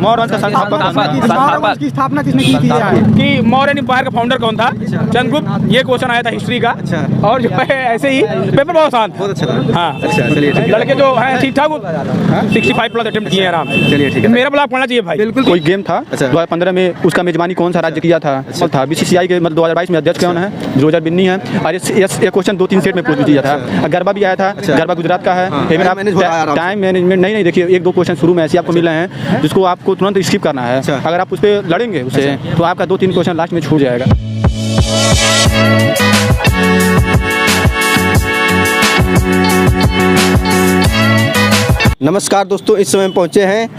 मौर्य वंश का संस्थापक की स्थापना किसने की थी यहाँ? कि मौर्य एम्पायर का फाउंडर कौन था? चंद्रगुप्त। ये क्वेश्चन आया था हिस्ट्री का। और जो है ऐसे ही पेपर बहुत आसान था। अच्छा था। हाँ अच्छा चलिए ठीक है। लड़के जो हैं ठीक ठाक 65+ अटेम्प्ट किए हैं आराम से। चलिए ठीक है। मेरा ब्लॉग पढ़ना चाहिए भाई। बिल्कुल। कोई गेम था 2015 में, उसका मेजबानी कौन सा राज्य किया था? था BCCI के मतलब 2022 में अध्यक्ष कौन है? रोजर बिन्नी है। और ये क्वेश्चन 2-3 सेट में पूछ दिया था। गरबा भी आया था। गरबा गुजरात का है। टाइम मैनेजमेंट नहीं देखिए, 1-2 क्वेश्चन शुरू में ऐसे आपको मिल रहे हैं जिसको आपको तुरंत स्किप करना है। अगर आप उस पर लड़ेंगे उससे तो आपका 2-3 क्वेश्चन लास्ट में छूट जाएगा। नमस्कार दोस्तों, इस समय पहुंचे हैं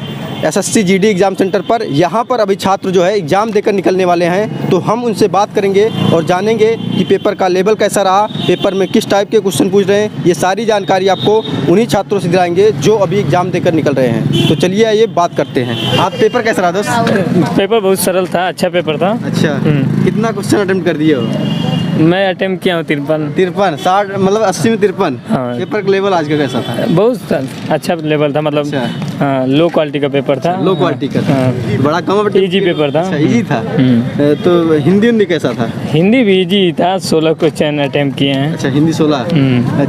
SSC GD एग्ज़ाम सेंटर पर। यहाँ पर अभी छात्र जो है एग्ज़ाम देकर निकलने वाले हैं, तो हम उनसे बात करेंगे और जानेंगे कि पेपर का लेवल कैसा रहा, पेपर में किस टाइप के क्वेश्चन पूछ रहे हैं। ये सारी जानकारी आपको उन्हीं छात्रों से दिलाएंगे जो अभी एग्ज़ाम देकर निकल रहे हैं। तो चलिए आइए बात करते हैं। आप पेपर कैसा रहा दोस्त? पेपर बहुत सरल था, अच्छा पेपर था। अच्छा, कितना क्वेश्चन अटेम्प्ट कर दिए हो? मैं अटेम्प्ट किया हूँ 53 60 मतलब 80 में 53। हाँ। पेपर का लेवल आज का कैसा था? बहुत अच्छा लेवल था, मतलब हाँ, लो क्वालिटी का पेपर था। लो क्वालिटी का था। हाँ। बड़ा कम इजी पेपर था। अच्छा, इजी था। तो हिंदी कैसा था? हिंदी भी इजी था, 16 क्वेश्चन अटेम्प्ट किए हैं। अच्छा, हिंदी 16।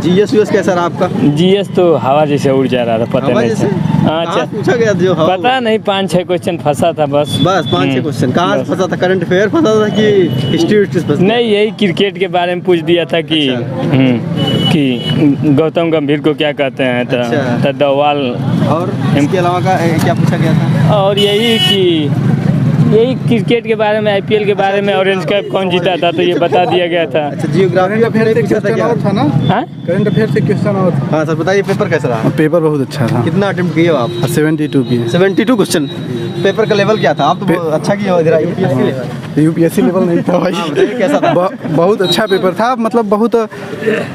GS कैसा रहा आपका? GS तो हवा जैसे उड़ जा रहा था, पता नहीं था। हाँ, अच्छा, पूछा गया जो पता नहीं, 5-6 क्वेश्चन फंसा था बस 5-6 क्वेश्चन। कहाँ फंसा था? करंट अफेयर फंसा था कि हिस्ट्री? नहीं, यही क्रिकेट के बारे में पूछ दिया था कि कि गौतम गंभीर को क्या कहते हैं, तो दवाल। और इसके अलावा क्या पूछा गया था? और यही क्रिकेट के बारे में, IPL के बारे में, ऑरेंज कैप कौन जीता था, तो ये बता दिया गया था। अच्छा, जियोग्राफी अफेयर से क्वेश्चन था ना? हाँ, करंट अफेयर से क्वेश्चन और था। हाँ सर, बताइए पेपर कैसा रहा? पेपर बहुत अच्छा था। कितना अटेम्प्ट किए हो आप? 72 किए। 72 क्वेश्चन। पेपर का लेवल क्या था? आप तो अच्छा किए हो। इधर UPSC लेवल नहीं था भाई। कैसा था? बहुत अच्छा पेपर था, मतलब बहुत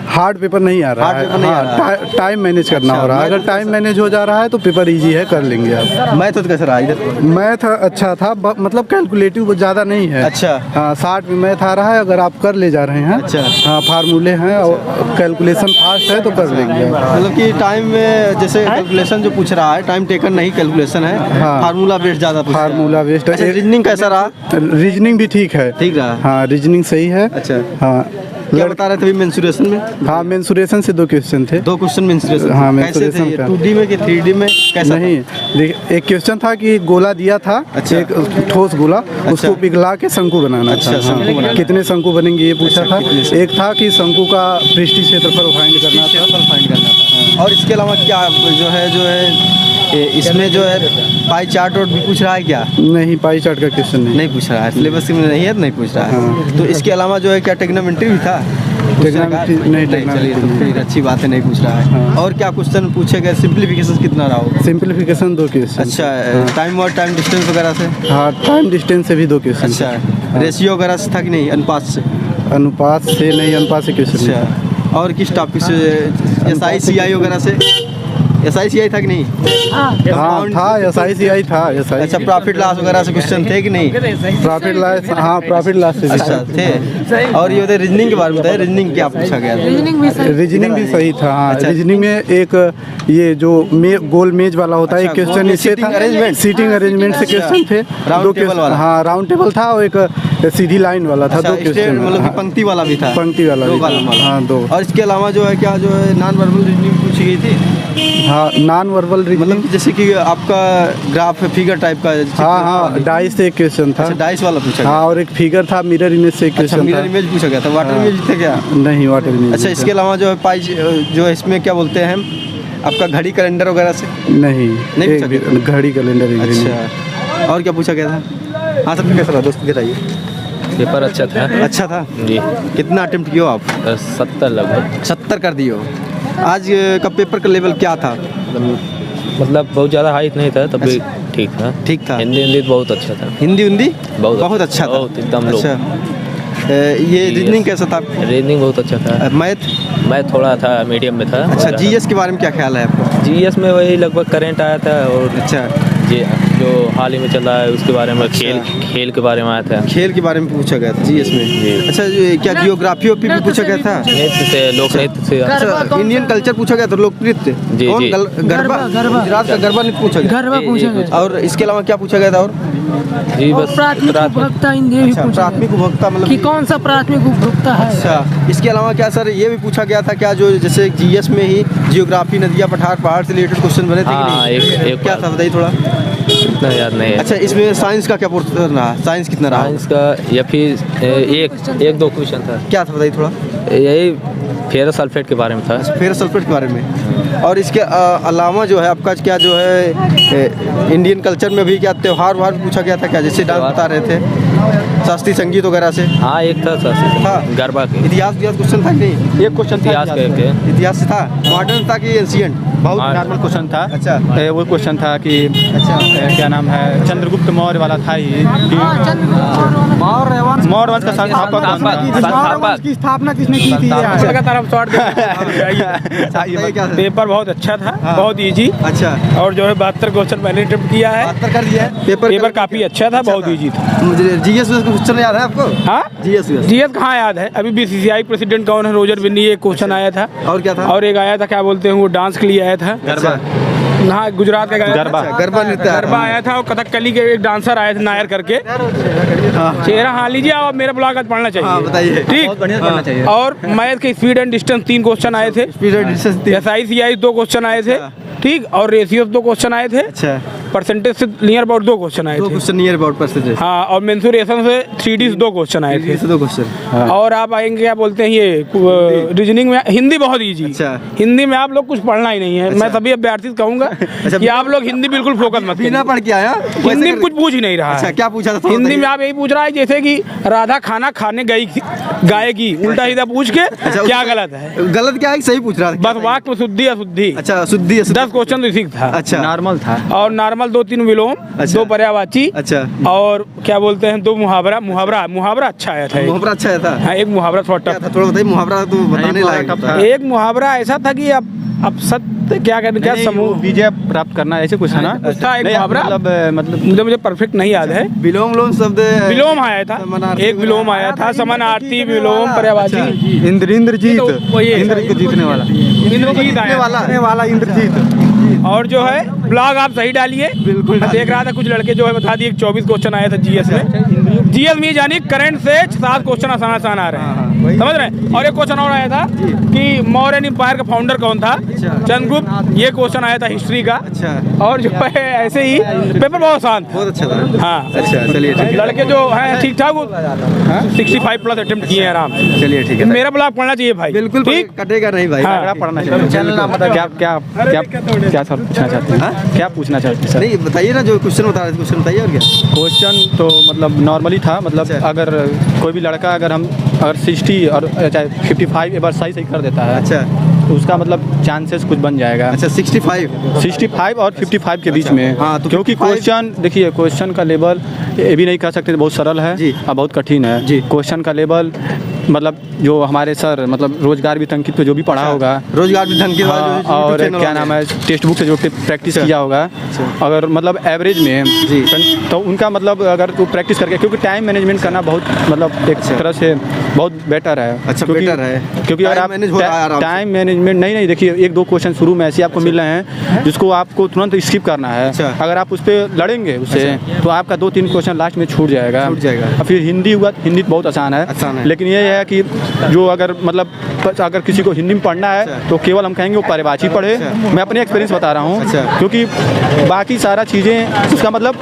हार्ड पेपर नहीं आ रहा है। टाइम मैनेज करना हो रहा है। अगर टाइम मैनेज हो जा रहा है तो पेपर इजी है, कर लेंगे आप। मैथ कैसा रहा इधर? मैथ अच्छा था, मतलब कैलकुलेटिव ज़्यादा नहीं है। अच्छा। हाँ, 60 में मैथ आ रहा है, अगर आप कर ले जा रहे हैं। अच्छा। हाँ, फार्मूले हैं और कैलकुलेशन फास्ट है तो कर लेंगे। मतलब कि टाइम में जैसे कैलकुलेशन जो पूछ रहा है, टाइम टेकन नहीं कैलकुलेशन है। हाँ। फार्मूला बेस्ड ज़्यादा। Formula based. अच्छा, रीजनिंग कैसा रहा? रीजनिंग भी ठीक है। ठीक रहा। हाँ, रीजनिंग सही है। अच्छा। हाँ, क्या बता रहे थे अभी मेंसुरेशन में? हाँ, मेंसुरेशन से 2 क्वेश्चन थे। 2 क्वेश्चन मेंसुरेशन। हाँ, कैसे थे? मेंसुरेशन का 2D में कि 3D में कैसा? नहीं, एक क्वेश्चन था कि गोला दिया था। अच्छा। एक ठोस गोला, उसको पिघला के शंकु बनाना था। हाँ, कितने शंकु बनेंगे ये पूछा था। एक था कि शंकु का पृष्ठीय क्षेत्रफल फाइंड करना था। और इसके अलावा क्या जो है इसमें जो है पाई चार्ट और भी पूछ रहा है क्या? नहीं, पाई चार्ट का क्वेश्चन नहीं पूछ रहा है। सिलेबस में नहीं है तो नहीं पूछ रहा है। तो इसके अलावा जो है क्या ट्रिग्नोमेट्री भी था? नहीं, चलिए तो फिर अच्छी बात है, नहीं पूछ रहा है। और क्या क्वेश्चन पूछे गए? सिंप्लीफिकेशन कितना रहा हो? Simplification 2 question. अच्छा, टाइम और टाइम डिस्टेंस वगैरह से? हाँ, टाइम डिस्टेंस से भी 2 क्वेश्चन। अच्छा, रेशियो वगैरह से था कि नहीं? अनुपात से? अनुपात से नहीं, अनुपात से क्वेश्चन। अच्छा, और किस टॉपिक से? SI वगैरह से? SI था कि नहीं? हाँ था, SI था। अच्छा, प्रॉफिट लॉस वगैरह से क्वेश्चन थे कि नहीं? प्रॉफिट लॉस, हाँ, प्रॉफिट लॉस से। अच्छा थे। और ये रीजनिंग के बारे में बताइए, रीजनिंग क्या पूछा गया? रीजनिंग भी सही था। हाँ, रीजनिंग में एक ये जो गोल मेज वाला होता है, एक क्वेश्चन इससे था। सीटिंग अरेंजमेंट से क्वेश्चन थे। राउंड टेबल वाला? हाँ, राउंड टेबल था और एक सीधी लाइन वाला था। 2 क्वेश्चन, मतलब पंक्ति वाला भी था। पंक्ति वाला भी था। हाँ, 2। और इसके अलावा जो है क्या जो है नॉन वर्बल रीजनिंग पूछी गई थी? हाँ, नॉन वर्बल मतलब जैसे कि आपका ग्राफ फिगर टाइप का? हाँ, डाइस से एक क्वेश्चन था। डाइस वाला पूछा गया। हाँ, और एक फिगर था, मिरर इमेज से एक क्वेश्चन था। मिरर इमेज पूछा गया था। वाटर इमेज थे क्या? नहीं, वाटर इमेज। अच्छा, इसके अलावा जो है पाई जो है इसमें क्या बोलते हैं आपका घड़ी कैलेंडर वगैरह से? नहीं घड़ी कैलेंडर। अच्छा, और क्या पूछा गया था? हाँ सर, कैसा रहा दोस्त? बताइए। पेपर अच्छा था। अच्छा था जी। कितना अटेम्प्ट किया आप? 70 लगभग। 70 कर दिए हो। आज का पेपर का लेवल क्या था? मतलब बहुत ज़्यादा हाई नहीं था, तब भी ठीक था। ठीक था। हिंदी बहुत अच्छा था। हिंदी बहुत अच्छा था। बहुत एकदम लो। अच्छा, ये रीजनिंग कैसा था? रीजनिंग बहुत अच्छा था। मैथ थोड़ा था, मीडियम में था। अच्छा, GS के बारे में क्या ख्याल है आपका? GS में वही लगभग करंट आया था और अच्छा जी जो हाल ही में चल रहा है उसके बारे में, खेल के बारे में आया था। खेल के बारे में पूछा गया था जीएस में। अच्छा, क्या जियोग्राफी ओपी भी पूछा गया था? नृत्य से, लोक नृत्य से। अच्छा, इंडियन कल्चर पूछा गया था, लोक नृत्य। जी, कौन? जी। गरबा, गुजरात का गरबा नृत्य पूछा गया। और इसके अलावा क्या पूछा गया था? और जी बस प्राथमिक उपभोक्ता इंद्रिय भी पूछा प्राथमिक उपभोक्ता कि मतलब कौन सा प्राथमिक उपभोक्ता है। अच्छा, इसके अलावा क्या सर ये भी पूछा गया था क्या, जो जैसे जीएस में ही जियोग्राफी, नदियाँ, पहाड़ से रिलेटेड क्वेश्चन बने थे कि हाँ, नहीं? एक क्या था बताइए थोड़ा। इतना याद नहीं है। अच्छा, इसमें साइंस का क्या पोर्शन रहा? साइंस कितना रहा? साइंस का या फिर एक दो क्वेश्चन था। क्या था बताइए थोड़ा। यही फेरस सल्फेट के बारे में था। फेरस सल्फेट के बारे में। और इसके अलावा जो है आपका क्या जो है इंडियन कल्चर में भी क्या त्योहार वार पूछा गया था क्या, जैसे डांस बता रहे थे, शास्त्रीय संगीत वगैरह से? हाँ, एक था हाँ, गरबा के। इतिहास क्वेश्चन था कि नहीं? एक क्वेश्चन इतिहास का एक है। इतिहास से था, मॉडर्न था कि एंशिएंट? बहुत नॉर्मल क्वेश्चन था। अच्छा। वो क्वेश्चन था कि क्या नाम है, चंद्रगुप्त मौर्य वाला था ही। मौर्य वंश का संस्थापक की स्थापना किसने की थी? पेपर बहुत अच्छा था, बहुत इजी। अच्छा। और जो है 72 क्वेश्चन मैंने अटेम्प्ट किया है। 72 कर दिया है। पेपर काफी अच्छा था, बहुत इजी था। मुझे जीएस का क्वेश्चन याद है आपको? हाँ, जीएस जीएस कहाँ याद है? अभी बीसीसीआई प्रेसिडेंट कौन है, रोजर बिन्नी, एक क्वेश्चन आया था। और क्या था? और एक आया था, क्या बोलते हैं वो, डांस के लिए आया था। गरबा। हाँ, गुजरात का गरबा नृत्य। गरबा आया था, और कथकली के एक डांसर आए थे नायर करके। चेहरा हाँ लीजिए, आप मेरा ब्लॉग आज पढ़ना चाहिए। हाँ, बताइए। ठीक, बढ़िया पढ़ना चाहिए। और मैथ के स्पीड एंड डिस्टेंस 3 क्वेश्चन आए थे। SI 2 क्वेश्चन आए थे। ठीक, और रेशियो 2 क्वेश्चन आए थे। अच्छा। परसेंटेज से नियर अबाउट 2 क्वेश्चन आए थे। Question near about percentage. हाँ, और मेंसुरेशन से 3D 2 क्वेश्चन आए थे। 2 क्वेश्चन। और आप आएंगे क्या बोलते हैं ये रीजनिंग में, हिंदी बहुत इजी। अच्छा। हिंदी में आप लोग कुछ पढ़ना ही नहीं है। मैं सभी अभ्यर्थी से कहूँगा कि आप लोग हिंदी बिल्कुल फोकस मत बिना पढ़ के आया, हिंदी में कुछ पूछ ही नहीं रहा अच्छा, है। क्या पूछा था? हिंदी में आप यही पूछ रहा है जैसे कि राधा खाना खाने गाएगी, उल्टा सीधा पूछ के क्या गलत है? गलत क्या है, सही पूछ रहा था। बस वाक्य में शुद्धि अशुद्धि। अच्छा, शुद्धि 10 क्वेश्चन तो इसी का था। अच्छा, नॉर्मल था। और नॉर्मल 2-3 विलोम, 2 पर्यायवाची। अच्छा। और क्या बोलते हैं 2 मुहावरा अच्छा आया था। मुहावरा अच्छा था। हाँ, एक मुहावरा थोड़ा क्या था? थोड़ा बताइए। मुहावरा तो बताने लायक था। एक मुहावरा ऐसा था कि अब सत्य क्या कहते, क्या समूह विजय प्राप्त करना, ऐसे कुछ है ना? था एक मुहावरा, मतलब मुझे परफेक्ट नहीं याद है। विलोम शब्द विलोम आया था, एक विलोम आया था, समानार्थी विलोम पर्यायवाची। इंद्रजीत, वो ये इंद्र को जीतने वाला, इंद्रजीत आया वाला इंद्रजीत। और जो है ब्लॉग आप सही डालिए। बिल्कुल। मैं देख रहा था कुछ लड़के जो है बता दिए 24 क्वेश्चन आया था जीएस में। जीएस में जानी करंट से 7 क्वेश्चन आसान आ रहे हैं, समझ रहे हैं। और एक क्वेश्चन और आया था कि मौर्यन एम्पायर का फाउंडर कौन था? चंद्रगुप्त। ये क्वेश्चन आया था हिस्ट्री का। अच्छा। और जो है ऐसे ही पेपर बहुत आसान था, बहुत अच्छा था। हाँ। अच्छा, चलिए ठीक है। लड़के जो हैं ठीक ठाक 65+ अटेम्प्ट किए हैं आराम से। चलिए ठीक है। मेरा ब्लॉग पढ़ना चाहिए भाई, बिल्कुल ठीक। कटेगा नहीं भाई। हाँ। पढ़ना चाहिए। क्या पूछना चाहते हैं? क्या पूछना चाहते हैं सर? नहीं बताइए ना, जो क्वेश्चन बता रहे थे क्वेश्चन बताइए। और क्या क्वेश्चन तो मतलब नॉर्मली था, मतलब अगर कोई भी लड़का अगर 60 और चाहे 55 एक बार सही कर देता है, अच्छा, तो उसका मतलब चांसेस कुछ बन जाएगा। अच्छा 65 और 55 के बीच में। हाँ, तो क्योंकि 55 क्वेश्चन देखिए, क्वेश्चन का लेवल ये भी नहीं कह सकते बहुत सरल है जी। और बहुत कठिन है जी। क्वेश्चन का लेवल, मतलब जो हमारे सर मतलब रोजगार वित्त अंकित पे जो भी पढ़ा होगा, रोजगार भी ढंग के हाँ, और क्या नाम है टेक्स्ट बुक से जो प्रैक्टिस किया होगा, अगर मतलब एवरेज में जी, तो उनका मतलब अगर तो प्रैक्टिस करके, क्योंकि टाइम मैनेजमेंट करना बहुत मतलब एक तरह से बहुत बेटर है। अच्छा, बेटर है क्योंकि अगर आप टाइम मैनेजमेंट नहीं देखिए, 1-2 क्वेश्चन शुरू में ऐसे आपको मिल रहे हैं जिसको आपको तुरंत स्किप करना है। अगर आप उस पर लड़ेंगे उससे तो आपका 2-3 क्वेश्चन लास्ट में छूट जाएगा। और फिर हिंदी हुआ, हिंदी बहुत आसान है, लेकिन ये है कि जो अगर मतलब अगर किसी को हिंदी में पढ़ना है तो केवल हम कहेंगे वो पर्यायवाची पढ़े। मैं अपनी एक्सपीरियंस बता रहा हूँ, क्योंकि बाकी सारा चीज़ें उसका मतलब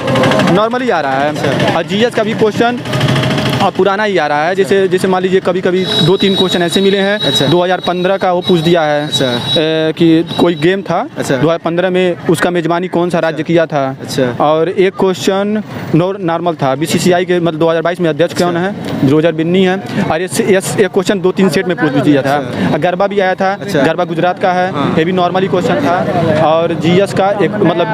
नॉर्मली आ रहा है। और जीएस का भी क्वेश्चन पुराना ही आ रहा है, जैसे मान लीजिए कभी 2-3 क्वेश्चन ऐसे मिले हैं। 2015 का वो पूछ दिया है कि कोई गेम था 2015 में, उसका मेजबानी कौन सा राज्य किया था। और एक क्वेश्चन नॉर्मल था, बीसीसीआई के मतलब 2022 में अध्यक्ष कौन है, रोजर बिन्नी है। और एक क्वेश्चन 2-3 सेट में पूछ दिया था। गरबा भी आया था, गरबा गुजरात का है, ये भी नॉर्मली क्वेश्चन था। और जीएस का एक मतलब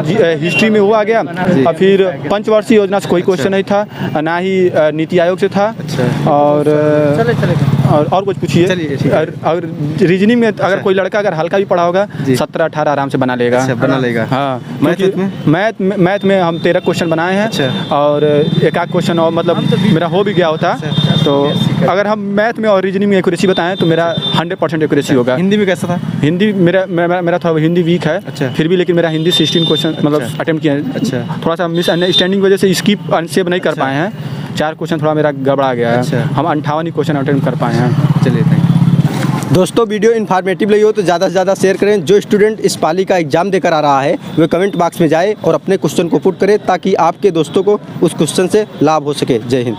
हिस्ट्री में वो आ गया। और फिर पंचवर्षीय योजना से कोई क्वेश्चन नहीं था, ना ही नीति आयोग से था। और और कुछ पूछिए। चलिए, ठीक है। और रीजनिंग में अगर कोई लड़का अगर हल्का भी पढ़ा होगा 17-18 आराम से बना लेगा। अच्छा, बना लेगा। हाँ, मैथ मैथ में हम 13 क्वेश्चन बनाए हैं। अच्छा। और एक आध क्वेश्चन और मतलब मेरा हो भी गया होता। तो अगर हम मैथ में और रीजनिंग में एक्यूरेसी बताएं तो मेरा 100% एक्यूरेसी होगा। हिंदी में कैसा था? हिंदी मेरा थोड़ा हिंदी वीक है। अच्छा। फिर भी लेकिन मेरा हिंदी 16 क्वेश्चन मतलब अटेम्प्ट किया है। अच्छा। थोड़ा सा मिसअंडरस्टैंडिंग की वजह से स्किप अनसेव नहीं कर पाए हैं। 4 क्वेश्चन थोड़ा मेरा गड़बड़ा गया है। अच्छा। हम 58 ही क्वेश्चन अटेम्प्ट कर पाए हैं। चलिए, थैंक यू। दोस्तों, वीडियो इन्फॉर्मेटिव लगी हो तो ज़्यादा से ज़्यादा शेयर करें। जो स्टूडेंट इस पाली का एग्जाम देकर आ रहा है वह कमेंट बॉक्स में जाए और अपने क्वेश्चन को पुट करे ताकि आपके दोस्तों को उस क्वेश्चन से लाभ हो सके। जय हिंद।